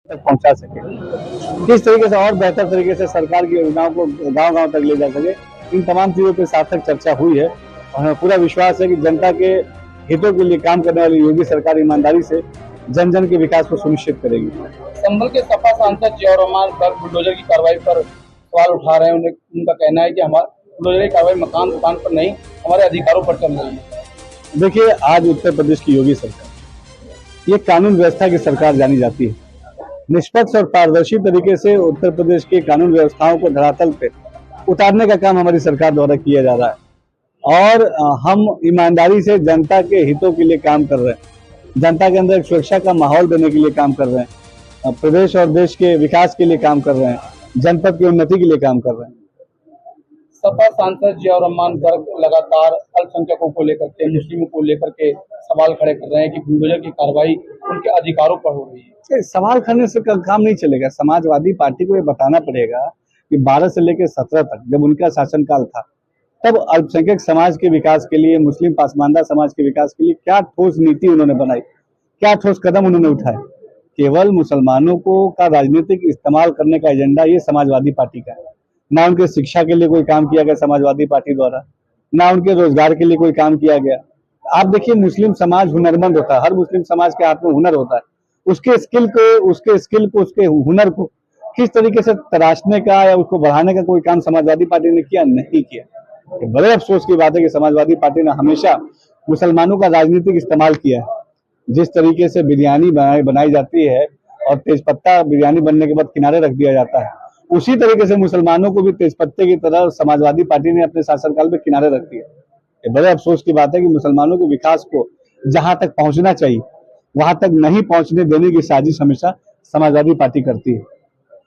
तक पहुंचा सके, किस तरीके से और बेहतर तरीके से सरकार की योजनाओं को गांव-गांव तक ले जा सके, इन तमाम चीजों पर सार्थक चर्चा हुई है और हमें पूरा विश्वास है कि जनता के हितों के लिए काम करने वाली योगी सरकार ईमानदारी से जन जन के विकास को सुनिश्चित करेगी। संभल के सपा सांसद जियाउर रहमान बुलडोजर की कार्रवाई पर सवाल उठा रहे हैं। उनका कहना है कि हमारा बुलडोजर की कार्रवाई मकान दुकान पर नहीं, हमारे अधिकारों पर चल रही है। देखिए, आज उत्तर प्रदेश की योगी सरकार ये कानून व्यवस्था की सरकार जानी जाती है। निष्पक्ष और पारदर्शी तरीके से उत्तर प्रदेश की कानून व्यवस्थाओं को धरातल पे उतारने का काम हमारी सरकार द्वारा किया जा रहा है और हम ईमानदारी से जनता के हितों के लिए काम कर रहे हैं, जनता के अंदर एक सुरक्षा का माहौल देने के लिए काम कर रहे हैं, प्रदेश और देश के विकास के लिए काम कर रहे हैं, जनपद की उन्नति के लिए काम कर रहे हैं। सपा सांसद जियाउर रहमान गर्ग लगातार अल्पसंख्यकों को लेकर के, मुस्लिमों को लेकर के सवाल खड़े कर रहे हैं कि बुलडोजर की कार्रवाई उनके अधिकारों पर हो रही है। सवाल करने से काम नहीं चलेगा। समाजवादी पार्टी को ये बताना पड़ेगा कि 12 से लेकर 17 तक जब उनका शासनकाल था, तब अल्पसंख्यक समाज के विकास के लिए, मुस्लिम पासमानदा समाज के विकास के लिए क्या ठोस नीति उन्होंने बनाई, क्या ठोस कदम उन्होंने उठाए। केवल मुसलमानों को का राजनीतिक इस्तेमाल करने का एजेंडा ये समाजवादी पार्टी का है। ना उनके शिक्षा के लिए कोई काम किया गया समाजवादी पार्टी द्वारा, ना उनके रोजगार के लिए कोई काम किया गया। आप देखिए, मुस्लिम समाज हुनरमंद होता है, हर मुस्लिम समाज के हाथ में हुनर होता है। उसके स्किल को उसके हुनर को किस तरीके से तराशने का या उसको बढ़ाने का कोई काम समाजवादी पार्टी ने किया? नहीं किया। बड़े अफसोस की बात है कि समाजवादी पार्टी ने हमेशा मुसलमानों का राजनीतिक इस्तेमाल किया है। जिस तरीके से बिरयानी बनाई जाती है और तेजपत्ता बिरयानी बनने के बाद किनारे रख दिया जाता है, उसी तरीके से मुसलमानों को भी तेजपत्ते की तरह समाजवादी पार्टी ने अपने शासनकाल में किनारे रख दिया। ये बड़े अफसोस की बात है कि मुसलमानों के विकास को जहां तक पहुंचना चाहिए वहां तक नहीं पहुंचने देने की साजिश हमेशा समाजवादी पार्टी करती है।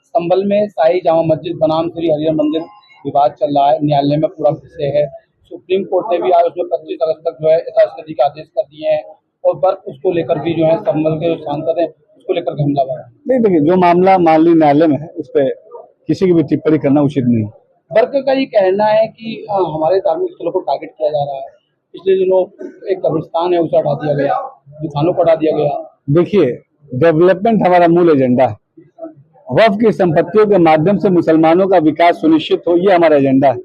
संभल में शाही जामा मस्जिद बनाम श्री हरिहर मंदिर विवाद चल रहा है, न्यायालय में पूरा विषय है। सुप्रीम कोर्ट ने भी आज उसमें 25 अगस्त तक जो है यथास्थिति के आदेश कर दिए हैं और बर्फ उसको लेकर भी जो है संभल के जो सांसद है उसको लेकर हमला हुआ है। नहीं, देखिए, जो मामला मान ली न्यायालय में है उस पर किसी की भी टिप्पणी करना उचित नहीं। वर्ग का ये कहना है कि हमारे धार्मिक स्थलों को टारगेट किया जा रहा है। पिछले दिनों एक कब्रिस्तान है उसे हटा दिया गया, दुकानों को हटा दिया गया। देखिए, डेवलपमेंट हमारा मूल एजेंडा है। वक्फ की संपत्तियों के माध्यम से मुसलमानों का विकास सुनिश्चित हो, ये हमारा एजेंडा है।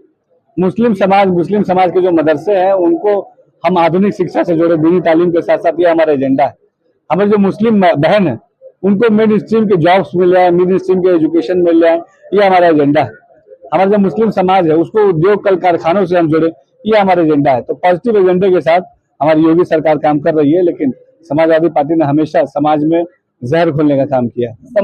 मुस्लिम समाज के जो मदरसे हैं उनको हम आधुनिक शिक्षा से जोड़े, दीनी तालीम के साथ साथ, ये हमारा एजेंडा है। हमारे जो मुस्लिम बहन है उनको मिड स्ट्रीम के जॉब्स मिल जाए, मिड स्ट्रीम के एजुकेशन मिल जाए, ये हमारा एजेंडा है। हमारा जो मुस्लिम समाज है उसको उद्योग कल कारखानों से हम जोड़े, ये हमारा एजेंडा है। तो पॉजिटिव एजेंडे के साथ हमारी योगी सरकार काम कर रही है, लेकिन समाजवादी पार्टी ने हमेशा समाज में जहर घोलने का काम किया है।